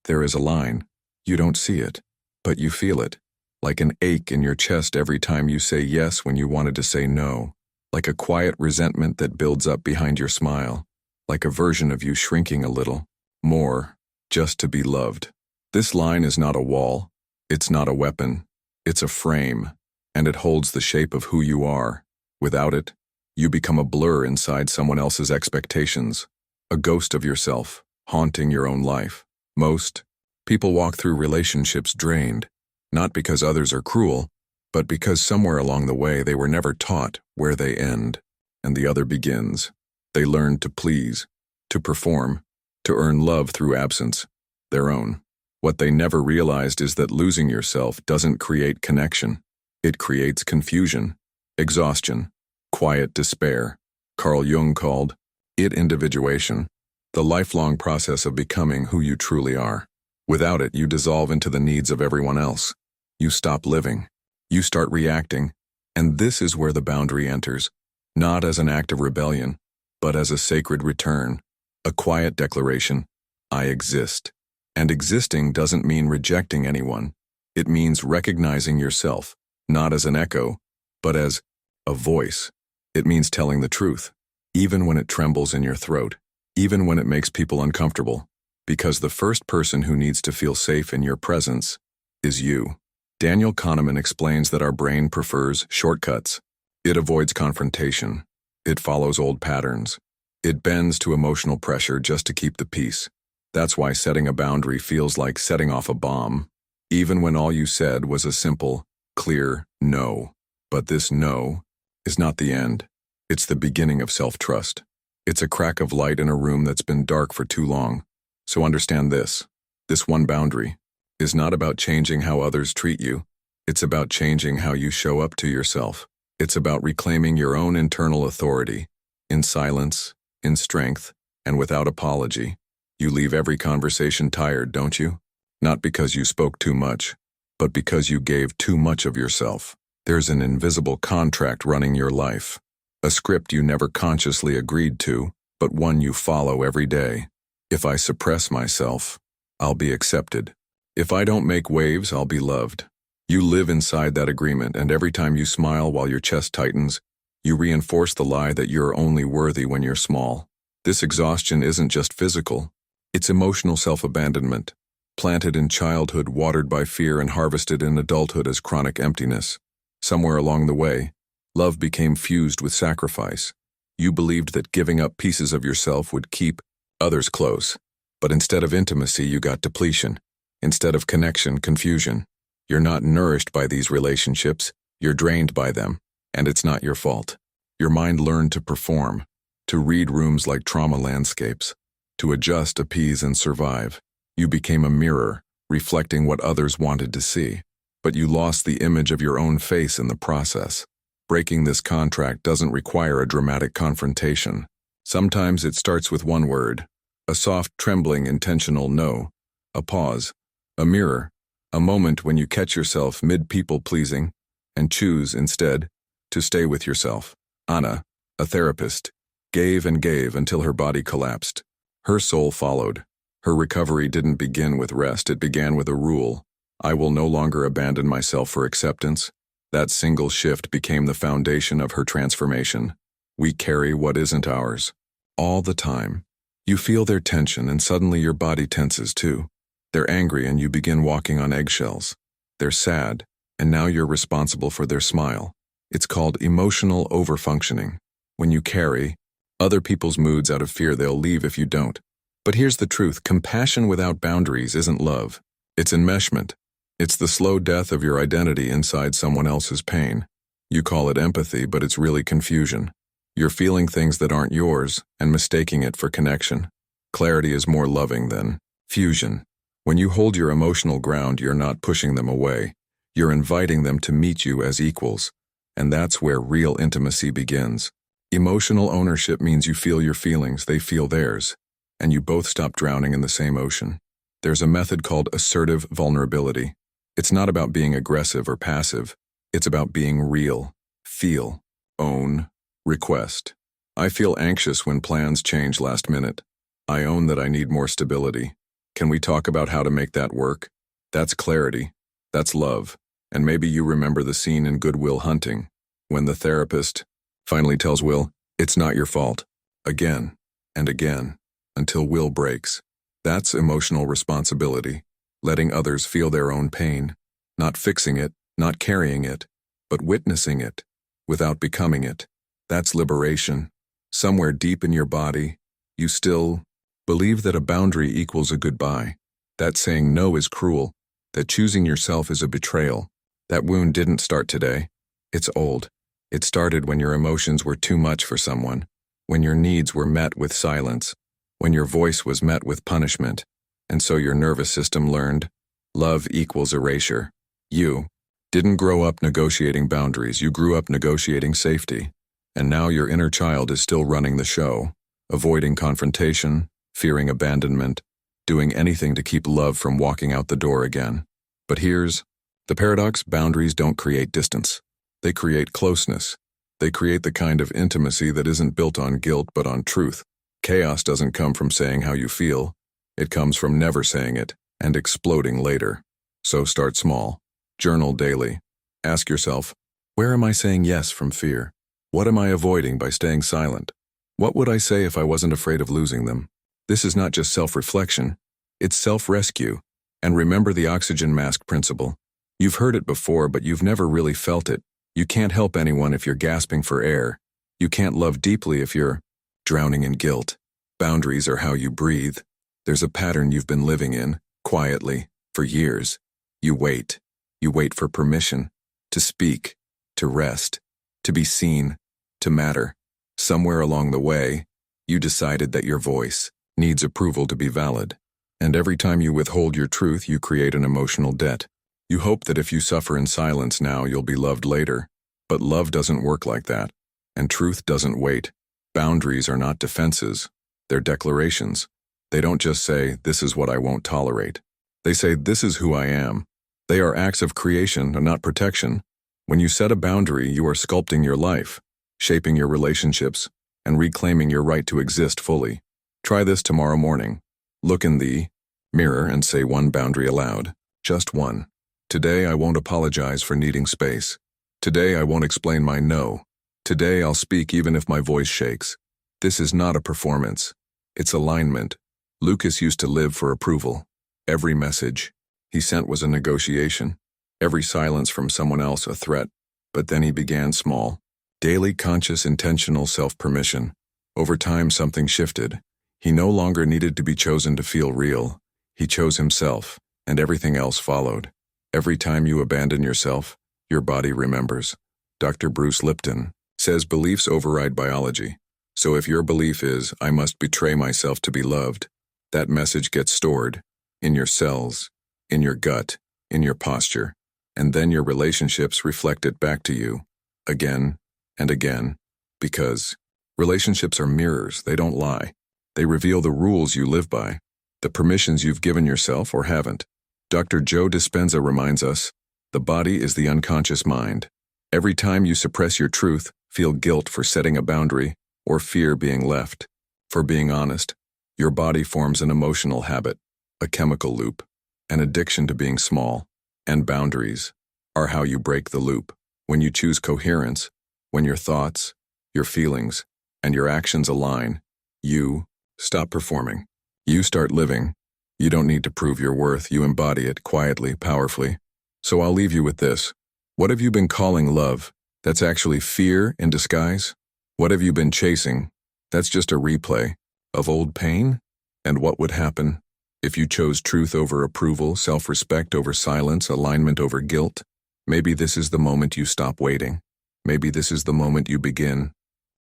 There is a line. You don't see it, but you feel it. Like an ache in your chest every time you say yes when you wanted to say no. Like a quiet resentment that builds up behind your smile. Like a version of you shrinking a little. More, just to be loved. This line is not a wall. It's not a weapon. It's a frame, and it holds the shape of who you are. Without it, you become a blur inside someone else's expectations. A ghost of yourself, haunting your own life. Most people walk through relationships drained, not because others are cruel, but because somewhere along the way they were never taught where they end, and the other begins. They learn to please, to perform, to earn love through absence, their own. What they never realized is that losing yourself doesn't create connection. It creates confusion, exhaustion, quiet despair. Carl Jung called it individuation, the lifelong process of becoming who you truly are. Without it, you dissolve into the needs of everyone else. You stop living. You start reacting. And this is where the boundary enters, not as an act of rebellion, but as a sacred return, a quiet declaration, I exist. And existing doesn't mean rejecting anyone. It means recognizing yourself, not as an echo, but as a voice. It means telling the truth, even when it trembles in your throat, even when it makes people uncomfortable, because the first person who needs to feel safe in your presence is you. Daniel Kahneman explains that our brain prefers shortcuts. It avoids confrontation. It follows old patterns. It bends to emotional pressure just to keep the peace. That's why setting a boundary feels like setting off a bomb, even when all you said was a simple, clear no. But this no is not the end. It's the beginning of self-trust. It's a crack of light in a room that's been dark for too long. So understand this. This one boundary is not about changing how others treat you. It's about changing how you show up to yourself. It's about reclaiming your own internal authority, in silence, in strength, and without apology. You leave every conversation tired, don't you? Not because you spoke too much, but because you gave too much of yourself. There's an invisible contract running your life. A script you never consciously agreed to, but one you follow every day. If I suppress myself, I'll be accepted. If I don't make waves, I'll be loved. You live inside that agreement, and every time you smile while your chest tightens, you reinforce the lie that you're only worthy when you're small. This exhaustion isn't just physical. It's emotional self-abandonment, planted in childhood, watered by fear, and harvested in adulthood as chronic emptiness. Somewhere along the way, love became fused with sacrifice. You believed that giving up pieces of yourself would keep others close. But instead of intimacy, you got depletion. Instead of connection, confusion. You're not nourished by these relationships, you're drained by them, and it's not your fault. Your mind learned to perform, to read rooms like trauma landscapes, to adjust, appease, and survive. You became a mirror, reflecting what others wanted to see. But you lost the image of your own face in the process. Breaking this contract doesn't require a dramatic confrontation. Sometimes it starts with one word, a soft, trembling, intentional no, a pause, a mirror, a moment when you catch yourself mid-people-pleasing and choose, instead, to stay with yourself. Anna, a therapist, gave and gave until her body collapsed. Her soul followed. Her recovery didn't begin with rest, it began with a rule. I will no longer abandon myself for acceptance. That single shift became the foundation of her transformation. We carry what isn't ours. All the time. You feel their tension and suddenly your body tenses too. They're angry and you begin walking on eggshells. They're sad, and now you're responsible for their smile. It's called emotional overfunctioning. When you carry other people's moods out of fear, they'll leave if you don't. But here's the truth, compassion without boundaries isn't love. It's enmeshment. It's the slow death of your identity inside someone else's pain. You call it empathy, but it's really confusion. You're feeling things that aren't yours and mistaking it for connection. Clarity is more loving than fusion. When you hold your emotional ground, you're not pushing them away. You're inviting them to meet you as equals. And that's where real intimacy begins. Emotional ownership means you feel your feelings, they feel theirs, and you both stop drowning in the same ocean. There's a method called assertive vulnerability. It's not about being aggressive or passive. It's about being real. Feel. Own. Request. I feel anxious when plans change last minute. I own that I need more stability. Can we talk about how to make that work? That's clarity. That's love. And maybe you remember the scene in Good Will Hunting, when the therapist finally tells Will, "It's not your fault," again and again, until Will breaks. That's emotional responsibility, letting others feel their own pain, not fixing it, not carrying it, but witnessing it, without becoming it. That's liberation. Somewhere deep in your body, you still believe that a boundary equals a goodbye, that saying no is cruel, that choosing yourself is a betrayal. That wound didn't start today. It's old. It started when your emotions were too much for someone, when your needs were met with silence, when your voice was met with punishment, and so your nervous system learned, love equals erasure. You didn't grow up negotiating boundaries, you grew up negotiating safety, and now your inner child is still running the show, avoiding confrontation, fearing abandonment, doing anything to keep love from walking out the door again. But here's the paradox: boundaries don't create distance. They create closeness. They create the kind of intimacy that isn't built on guilt but on truth. Chaos doesn't come from saying how you feel. It comes from never saying it and exploding later. So start small. Journal daily. Ask yourself, where am I saying yes from fear? What am I avoiding by staying silent? What would I say if I wasn't afraid of losing them? This is not just self-reflection. It's self-rescue. And remember the oxygen mask principle. You've heard it before, but you've never really felt it. You can't help anyone if you're gasping for air. You can't love deeply if you're drowning in guilt. Boundaries are how you breathe. There's a pattern you've been living in, quietly, for years. You wait. You wait for permission to speak, to rest, to be seen, to matter. Somewhere along the way, you decided that your voice needs approval to be valid. And every time you withhold your truth, you create an emotional debt. You hope that if you suffer in silence now, you'll be loved later. But love doesn't work like that. And truth doesn't wait. Boundaries are not defenses. They're declarations. They don't just say, "This is what I won't tolerate." They say, "This is who I am." They are acts of creation and not protection. When you set a boundary, you are sculpting your life, shaping your relationships, and reclaiming your right to exist fully. Try this tomorrow morning. Look in the mirror and say one boundary aloud. Just one. Today I won't apologize for needing space. Today I won't explain my no. Today I'll speak even if my voice shakes. This is not a performance. It's alignment. Lucas used to live for approval. Every message he sent was a negotiation. Every silence from someone else a threat. But then he began small. Daily conscious intentional self-permission. Over time something shifted. He no longer needed to be chosen to feel real. He chose himself, and everything else followed. Every time you abandon yourself, your body remembers. Dr. Bruce Lipton says beliefs override biology. So if your belief is, "I must betray myself to be loved," that message gets stored in your cells, in your gut, in your posture, and then your relationships reflect it back to you, again and again, because relationships are mirrors. They don't lie. They reveal the rules you live by, the permissions you've given yourself or haven't. Dr. Joe Dispenza reminds us, the body is the unconscious mind. Every time you suppress your truth, feel guilt for setting a boundary, or fear being left, for being honest, your body forms an emotional habit, a chemical loop, an addiction to being small, and boundaries are how you break the loop. When you choose coherence, when your thoughts, your feelings, and your actions align, you stop performing. You start living. You don't need to prove your worth. You embody it quietly, powerfully. So I'll leave you with this. What have you been calling love? That's actually fear in disguise. What have you been chasing? That's just a replay of old pain. And what would happen if you chose truth over approval, self-respect over silence, alignment over guilt? Maybe this is the moment you stop waiting. Maybe this is the moment you begin